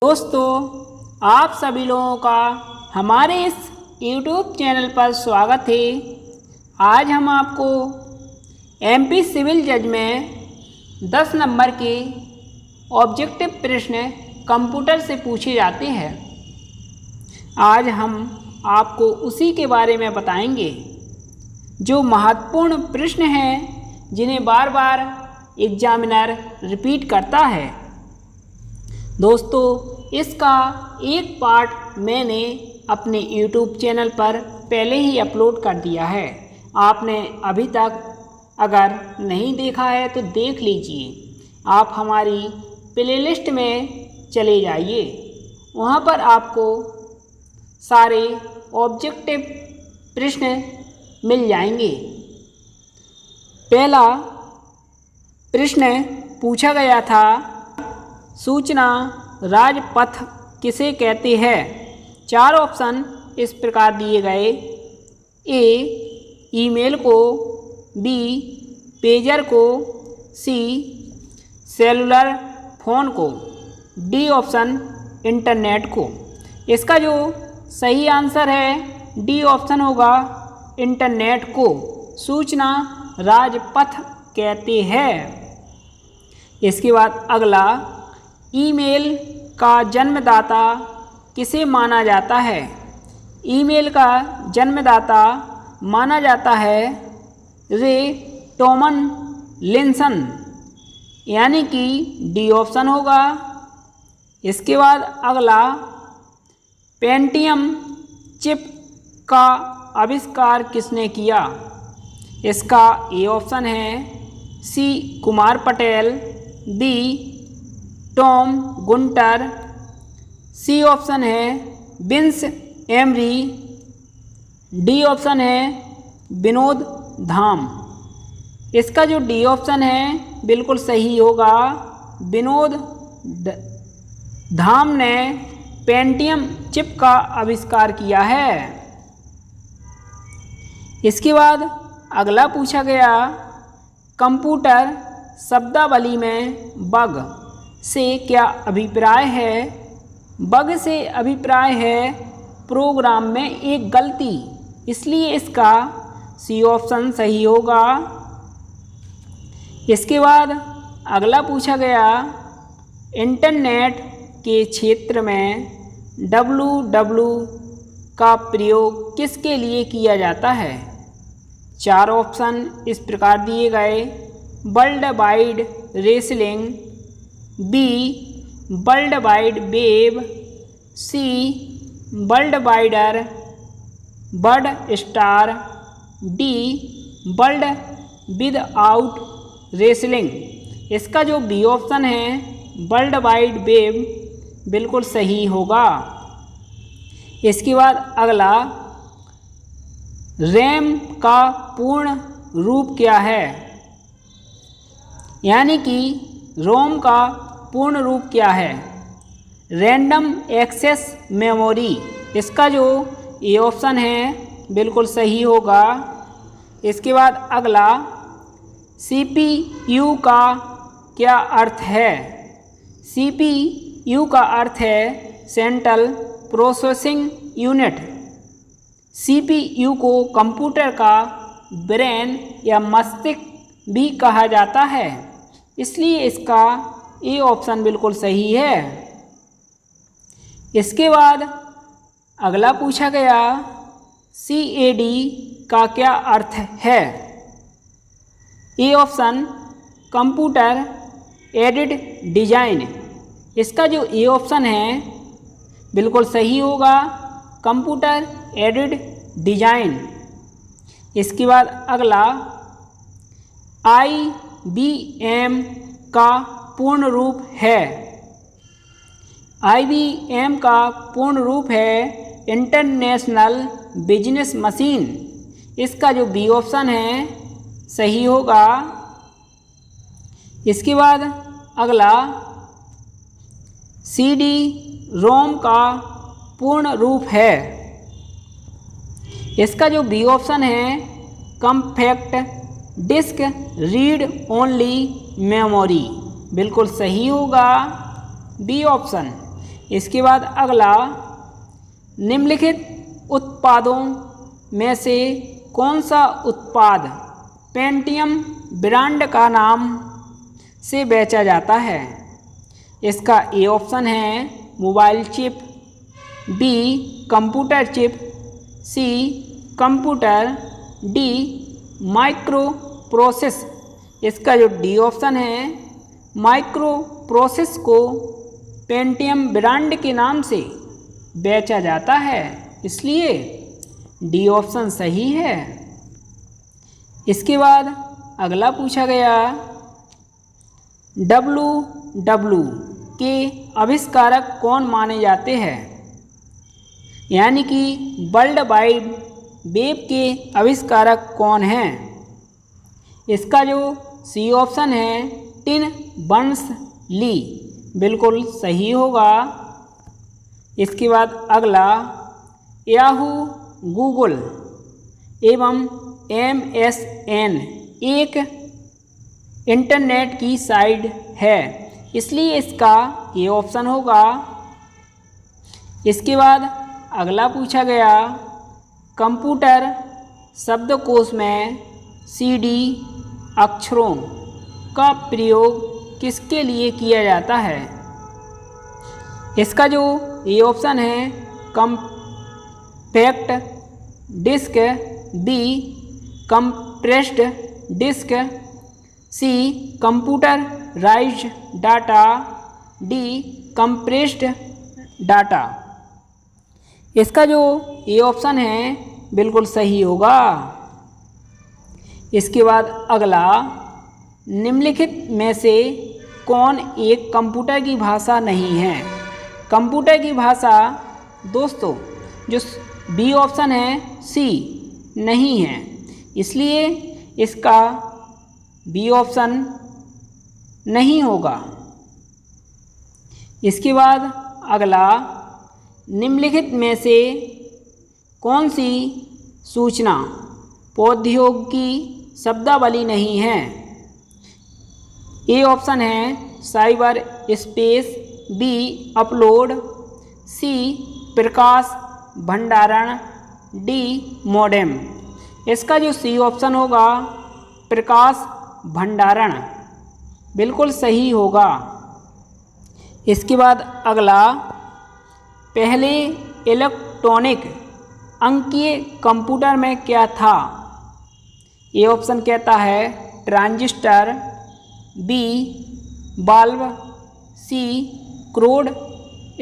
दोस्तों, आप सभी लोगों का हमारे इस YouTube चैनल पर स्वागत है। आज हम आपको MP सिविल जज में 10 नंबर के ऑब्जेक्टिव प्रश्न कंप्यूटर से पूछे जाते हैं। आज हम आपको उसी के बारे में बताएंगे जो महत्वपूर्ण प्रश्न हैं जिन्हें बार बार एग्जामिनर रिपीट करता है। दोस्तों, इसका एक पार्ट मैंने अपने YouTube चैनल पर पहले ही अपलोड कर दिया है। आपने अभी तक अगर नहीं देखा है तो देख लीजिए। आप हमारी प्लेलिस्ट में चले जाइए, वहाँ पर आपको सारे ऑब्जेक्टिव प्रश्न मिल जाएंगे। पहला प्रश्न पूछा गया था, सूचना राजपथ किसे कहते हैं? 4 ऑप्शन इस प्रकार दिए गए। ए, ईमेल को, बी, पेजर को, सी, सेलुलर फ़ोन को, डी ऑप्शन इंटरनेट को। इसका जो सही आंसर है डी ऑप्शन होगा, इंटरनेट को सूचना राजपथ कहते हैं। इसके बाद अगला, ईमेल का जन्मदाता किसे माना जाता है? ईमेल का जन्मदाता माना जाता है रे टॉमलिंसन, यानी कि डी ऑप्शन होगा। इसके बाद अगला, पेंटियम चिप का आविष्कार किसने किया? इसका ए ऑप्शन है, C, Kumar Patel, B, Tom Gunter, C option है, विंस एमरी, डी ऑप्शन है, विनोद धाम। इसका जो डी ऑप्शन है बिल्कुल सही होगा। विनोद धाम ने पेंटियम चिप का आविष्कार किया है। इसके बाद अगला पूछा गया, कंप्यूटर शब्दावली में बग से क्या अभिप्राय है? बग से अभिप्राय है प्रोग्राम में एक गलती, इसलिए इसका सी ऑप्शन सही होगा। इसके बाद अगला पूछा गया, इंटरनेट के क्षेत्र में www का प्रयोग किसके लिए किया जाता है? 4 ऑप्शन इस प्रकार दिए गए। World wide wrestling, B, world wide web, C, world wider bird star, D, world without wrestling. इसका जो बी ऑप्शन है, वर्ल्ड वाइड वेब, बिल्कुल सही होगा। इसके बाद अगला, रैम का पूर्ण रूप क्या है? यानी कि रोम का पूर्ण रूप क्या है? Random access memory. इसका जो ए ऑप्शन है बिल्कुल सही होगा। इसके बाद अगला, CPU का क्या अर्थ है? CPU का अर्थ है सेंट्रल प्रोसेसिंग यूनिट। CPU को कंप्यूटर का ब्रेन या मस्तिष्क भी कहा जाता है, इसलिए इसका ए ऑप्शन बिल्कुल सही है। इसके बाद अगला पूछा गया, CAD का क्या अर्थ है? A option, computer aided design. इसका जो ए ऑप्शन है बिल्कुल सही होगा, कंप्यूटर एडेड डिजाइन। इसके बाद अगला, IBM का पूर्ण रूप है? IBM का पूर्ण रूप है इंटरनेशनल बिजनेस मशीन। इसका जो बी ऑप्शन है सही होगा। इसके बाद अगला, CD-ROM का पूर्ण रूप है? इसका जो बी ऑप्शन है, compact disc read only memory, बिल्कुल सही होगा, बी ऑप्शन। इसके बाद अगला, निम्नलिखित उत्पादों में से कौन सा उत्पाद पेंटियम ब्रांड का नाम से बेचा जाता है? इसका ए ऑप्शन है mobile chip, B computer chip, C computer, D micro process. इसका जो डी ऑप्शन है, माइक्रो प्रोसेस को पेंटियम ब्रांड के नाम से बेचा जाता है, इसलिए डी ऑप्शन सही है। इसके बाद अगला पूछा गया, WW के आविष्कारक कौन माने जाते हैं? यानी कि वर्ल्ड वाइड वेब के आविष्कारक कौन हैं? इसका जो सी ऑप्शन है टिम बर्नर्स-ली, बिल्कुल सही होगा। इसके बाद अगला, याहू, गूगल एवं MSN एक इंटरनेट की साइट है, इसलिए इसका ये ऑप्शन होगा। इसके बाद अगला पूछा गया, कंप्यूटर शब्दकोश में CD अक्षरों का प्रयोग किसके लिए किया जाता है? इसका जो ये ऑप्शन है, compact disc, B compressed disc, C computerised data, D compressed data. इसका जो ये ऑप्शन है बिल्कुल सही होगा। इसके बाद अगला, निम्नलिखित में से कौन एक कंप्यूटर की भाषा नहीं है? कंप्यूटर की भाषा दोस्तों जो बी ऑप्शन है, सी नहीं है, इसलिए इसका बी ऑप्शन नहीं होगा। इसके बाद अगला, निम्नलिखित में से कौन सी सूचना प्रौद्योगिकी शब्दावली नहीं है? ए ऑप्शन है साइबर स्पेस, बी अपलोड, सी प्रकाश भंडारण, डी मॉडेम। इसका जो सी ऑप्शन होगा प्रकाश भंडारण, बिल्कुल सही होगा। इसके बाद अगला, पहले इलेक्ट्रॉनिक अंकीय कंप्यूटर में क्या था? ए ऑप्शन कहता है ट्रांजिस्टर, बी बल्ब, सी क्रोड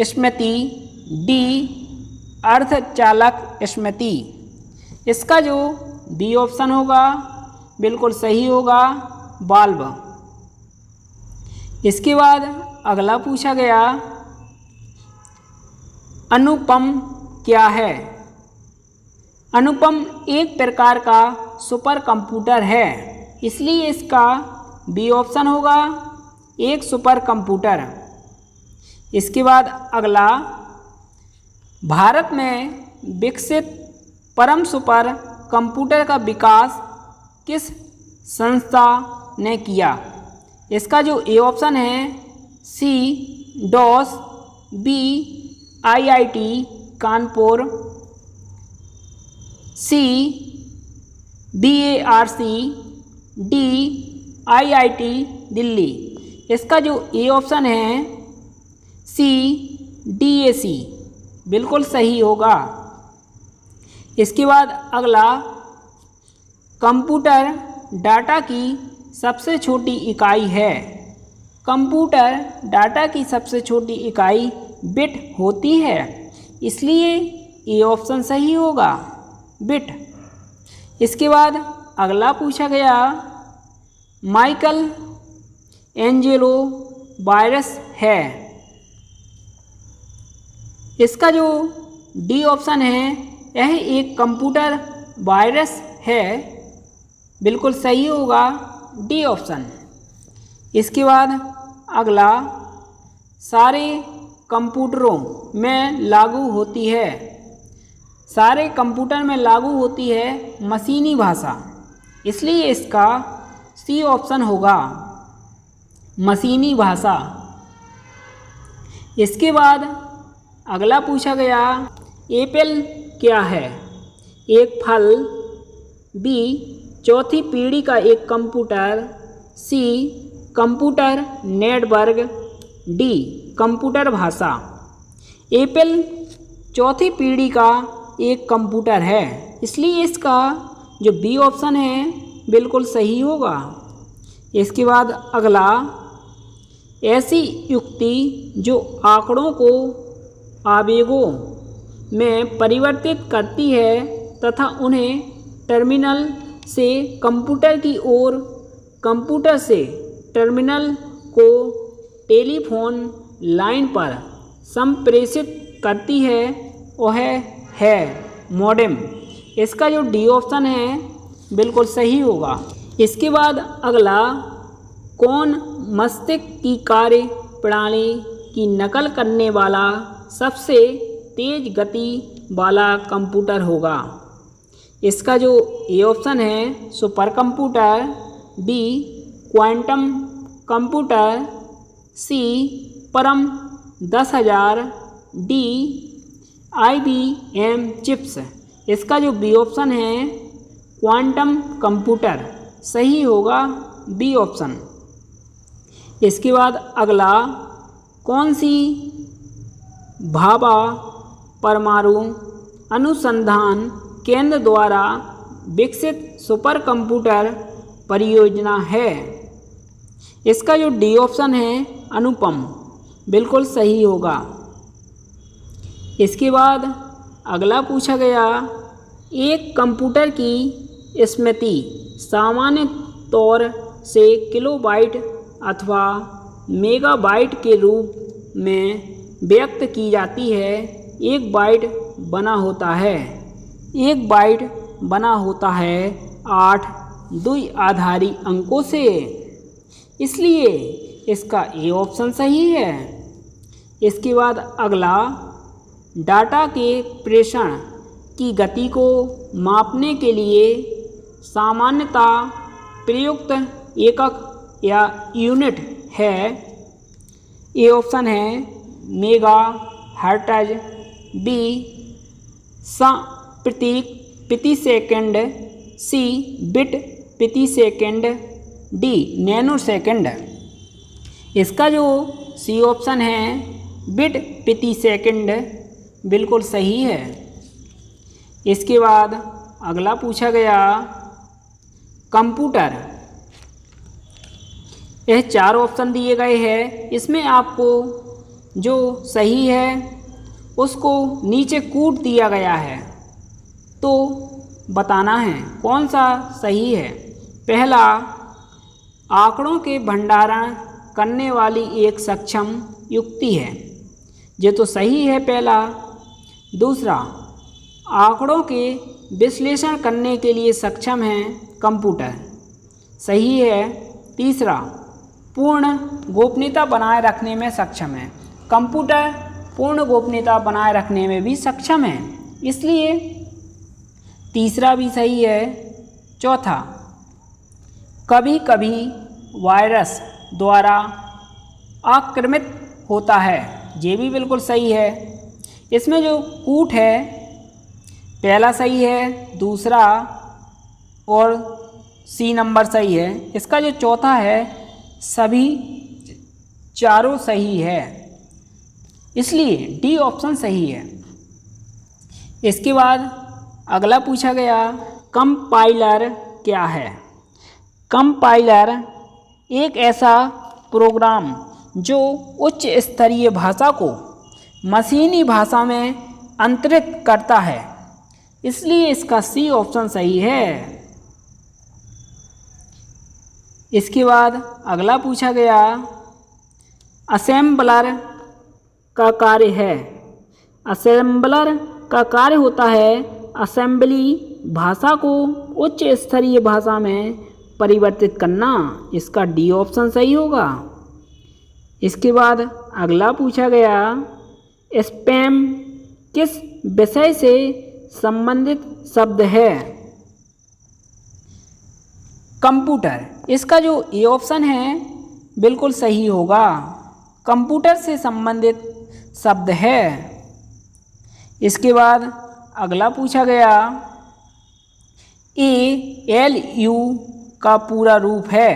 स्मृति, डी अर्धचालक स्मृति। इसका जो बी ऑप्शन होगा बिल्कुल सही होगा, बल्ब। इसके बाद अगला पूछा गया, अनुपम क्या है? अनुपम एक प्रकार का सुपर कंप्यूटर है, इसलिए इसका बी ऑप्शन होगा एक सुपर कंप्यूटर। इसके बाद अगला, भारत में विकसित परम सुपर कंप्यूटर का विकास किस संस्था ने किया? इसका जो ए ऑप्शन है सी डॉस, बी IIT कानपुर, सी BARC, डी IIT दिल्ली। इसका जो ए ऑप्शन है सी DAC, बिल्कुल सही होगा। इसके बाद अगला, कंप्यूटर डाटा की सबसे छोटी इकाई है। कंप्यूटर डाटा की सबसे छोटी इकाई बिट होती है, इसलिए ये ऑप्शन सही होगा, बिट। इसके बाद अगला पूछा गया, माइकल एंजेलो वायरस है। इसका जो डी ऑप्शन है यह एक कंप्यूटर वायरस है, बिल्कुल सही होगा, डी ऑप्शन। इसके बाद अगला, सारे कंप्यूटरों में लागू होती है। सारे कंप्यूटर में लागू होती है मशीनी भाषा, इसलिए इसका सी ऑप्शन होगा, मशीनी भाषा। इसके बाद अगला पूछा गया एप्पल क्या है? एक फल, बी चौथी पीढ़ी का एक कंप्यूटर, सी कंप्यूटर नेटवर्क, डी कंप्यूटर भाषा। एप्पल चौथी पीढ़ी का एक कंप्यूटर है, इसलिए इसका जो बी ऑप्शन है बिल्कुल सही होगा। इसके बाद अगला, ऐसी युक्ति जो आंकड़ों को आवेगों में परिवर्तित करती है तथा उन्हें टर्मिनल से कंप्यूटर की ओर, कंप्यूटर से टर्मिनल को टेलीफोन लाइन पर संप्रेषित करती है, वह है मॉडेम। इसका जो डी ऑप्शन है बिल्कुल सही होगा। इसके बाद अगला, कौन मस्तिष्क की कार्य प्रणाली की नकल करने वाला सबसे तेज गति वाला कंप्यूटर होगा? इसका जो ए ऑप्शन है super computer, B quantum computer, C Param 10,000, D IBM chips. इसका जो बी ऑप्शन है क्वांटम कंप्यूटर सही होगा, बी ऑप्शन। इसके बाद अगला, कौन सी भाभा परमाणु अनुसंधान केंद्र द्वारा विकसित सुपर कंप्यूटर परियोजना है? इसका जो डी ऑप्शन है अनुपम, बिल्कुल सही होगा। इसके बाद अगला पूछा गया, एक कंप्यूटर की स्मृति सामान्य तौर से किलोबाइट अथवा मेगाबाइट के रूप में व्यक्त की जाती है। एक बाइट बना होता है 8 द्विआधारी अंकों से, इसलिए इसका ए ऑप्शन सही है। इसके बाद अगला, डाटा के प्रेषण की गति को मापने के लिए सामान्यतः प्रयुक्त एकक या यूनिट है। ए ऑप्शन है मेगा हर्ट्ज, बी प्रतीक प्रति सेकंड, सी बिट प्रति सेकंड, डी नैनो सेकंड। इसका जो सी ऑप्शन है बिट प्रति सेकंड बिल्कुल सही है। इसके बाद अगला पूछा गया, कंप्यूटर, यह 4 ऑप्शन दिए गए हैं, इसमें आपको जो सही है उसको नीचे कूट दिया गया है, तो बताना है कौन सा सही है। पहला, आंकड़ों के भंडारण करने वाली एक सक्षम युक्ति है, ये तो सही है पहला। दूसरा, आंकड़ों के विश्लेषण करने के लिए सक्षम है कंप्यूटर, सही है। तीसरा, पूर्ण गोपनीयता बनाए रखने में सक्षम है, कंप्यूटर पूर्ण गोपनीयता बनाए रखने में भी सक्षम है, इसलिए तीसरा भी सही है। चौथा, कभी कभी वायरस द्वारा आक्रमित होता है, ये भी बिल्कुल सही है। इसमें जो कूट है पहला सही है, दूसरा और सी नंबर सही है। इसका जो चौथा है सभी चारों सही है, इसलिए डी ऑप्शन सही है। इसके बाद अगला पूछा गया, कंपाइलर क्या है? कंपाइलर एक ऐसा प्रोग्राम जो उच्च स्तरीय भाषा को मशीनी भाषा में अंतरित करता है, इसलिए इसका सी ऑप्शन सही है। इसके बाद अगला पूछा गया, असेंबलर का कार्य है। असेंबलर का कार्य होता है असेंबली भाषा को उच्च स्तरीय भाषा में परिवर्तित करना, इसका डी ऑप्शन सही होगा। इसके बाद अगला पूछा गया, स्पैम किस विषय से संबंधित शब्द है? कंप्यूटर, इसका जो ए ऑप्शन है बिल्कुल सही होगा, कंप्यूटर से संबंधित शब्द है। इसके बाद अगला पूछा गया ALU का पूरा रूप है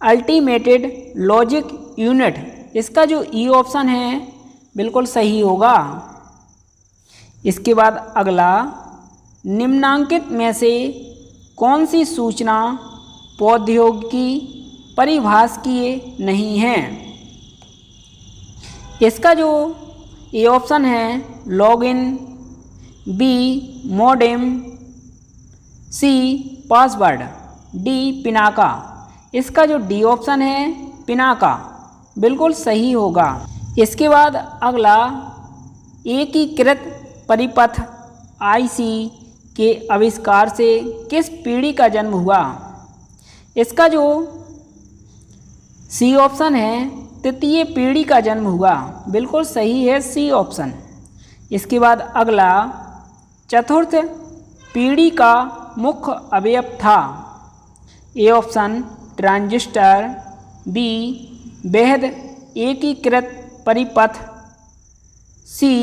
अल्टीमेटेड लॉजिक यूनिट। इसका जो ई ऑप्शन है बिल्कुल सही होगा। इसके बाद अगला निम्नांकित में से कौन सी सूचना प्रौद्योगिकी परिभाषीय नहीं है। इसका जो ए ऑप्शन है login, B modem, C password, D Pinaka. इसका जो डी ऑप्शन है पिनाका बिल्कुल सही होगा। इसके बाद अगला एकीकृत परिपथ IC के आविष्कार से किस पीढ़ी का जन्म हुआ। इसका जो सी ऑप्शन है तृतीय पीढ़ी का जन्म हुआ, बिल्कुल सही है सी ऑप्शन। इसके बाद अगला चतुर्थ पीढ़ी का मुख्य अवयव था। ए ऑप्शन ट्रांजिस्टर, बी बेहद एकीकृत परिपथ, सी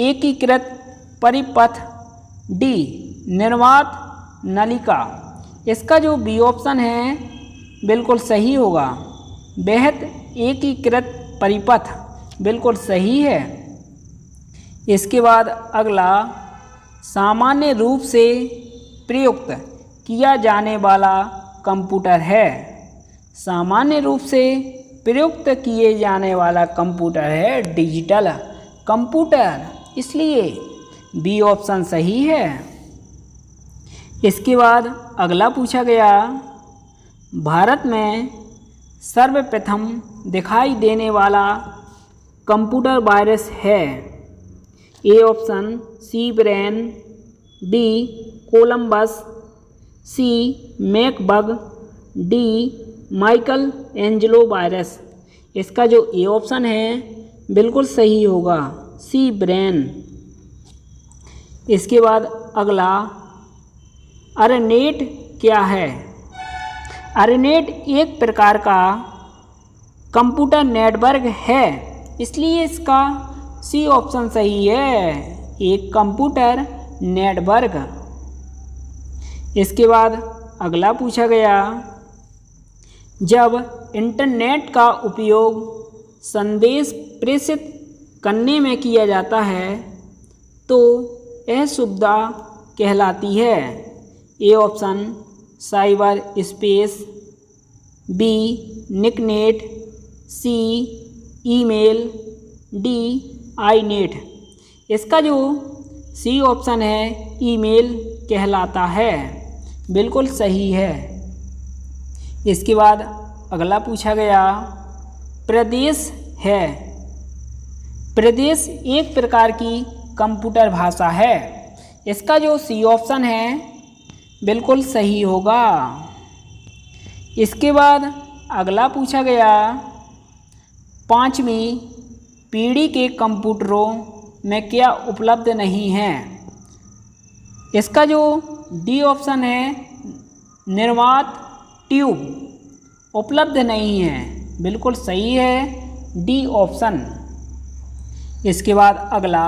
एकीकृत परिपथ, डी निर्वात नलिका। इसका जो बी ऑप्शन है बिल्कुल सही होगा, बेहद एकीकृत परिपथ बिल्कुल सही है। इसके बाद अगला सामान्य रूप से प्रयुक्त किया जाने वाला कंप्यूटर है। सामान्य रूप से प्रयुक्त किए जाने वाला कंप्यूटर है डिजिटल कंप्यूटर, इसलिए बी ऑप्शन सही है। इसके बाद अगला पूछा गया भारत में सर्वप्रथम दिखाई देने वाला कंप्यूटर वायरस है। A option C brain, B Columbus, C MacBug, D Michelangelo virus. इसका जो ए ऑप्शन है बिल्कुल सही होगा, सी ब्रेन। इसके बाद अगला अरनेट क्या है। अरनेट एक प्रकार का कंप्यूटर नेटवर्क है, इसलिए इसका सी ऑप्शन सही है, एक कंप्यूटर नेटवर्क। इसके बाद अगला पूछा गया जब इंटरनेट का उपयोग संदेश प्रेषित करने में किया जाता है तो यह सुविधा कहलाती है। A option cyber space, B NICNET, C email, D Inet. इसका जो सी ऑप्शन है ईमेल कहलाता है, बिल्कुल सही है। इसके बाद अगला पूछा गया प्रदेश है। प्रदेश एक प्रकार की कंप्यूटर भाषा है। इसका जो सी ऑप्शन है बिल्कुल सही होगा। इसके बाद अगला पूछा गया पांचवी पीढ़ी के कंप्यूटरों में क्या उपलब्ध नहीं है। इसका जो डी ऑप्शन है निर्वात ट्यूब उपलब्ध नहीं है, बिल्कुल सही है डी ऑप्शन। इसके बाद अगला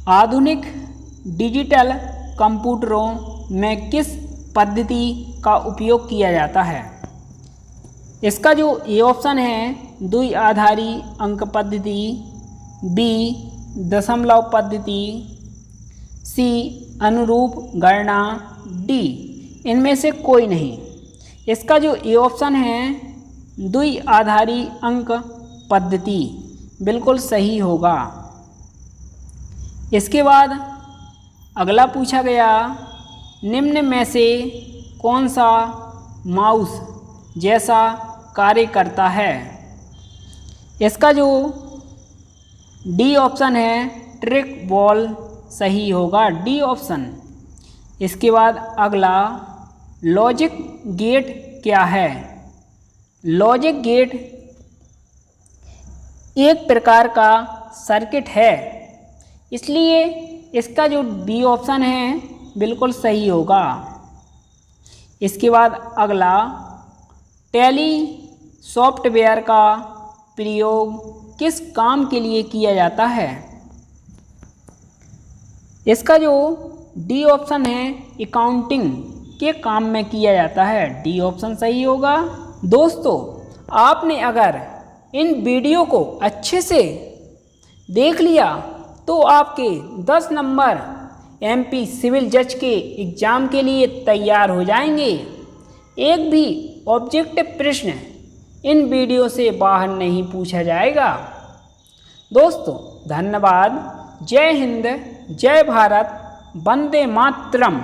आधुनिक डिजिटल कंप्यूटरों में किस पद्धति का उपयोग किया जाता है। इसका जो ए ऑप्शन है द्विआधारी अंक पद्धति, बी दशमलव पद्धति, सी अनुरूप गणना, डी इनमें से कोई नहीं। इसका जो ए ऑप्शन है द्विआधारी अंक पद्धति बिल्कुल सही होगा। इसके बाद अगला पूछा गया निम्न में से कौन सा माउस जैसा कार्य करता है। इसका जो डी ऑप्शन है ट्रैक बॉल सही होगा, डी ऑप्शन। इसके बाद अगला लॉजिक गेट क्या है। लॉजिक गेट एक प्रकार का सर्किट है, इसलिए इसका जो बी ऑप्शन है बिल्कुल सही होगा। इसके बाद अगला टैली सॉफ्टवेयर का प्रयोग किस काम के लिए किया जाता है। इसका जो डी ऑप्शन है अकाउंटिंग के काम में किया जाता है, डी ऑप्शन सही होगा। दोस्तों, आपने अगर इन वीडियो को अच्छे से देख लिया तो आपके 10 नंबर एमपी सिविल जज के एग्ज़ाम के लिए तैयार हो जाएंगे। एक भी ऑब्जेक्टिव प्रश्न इन वीडियो से बाहर नहीं पूछा जाएगा। दोस्तों, धन्यवाद। जय हिंद, जय भारत, वंदे मातरम।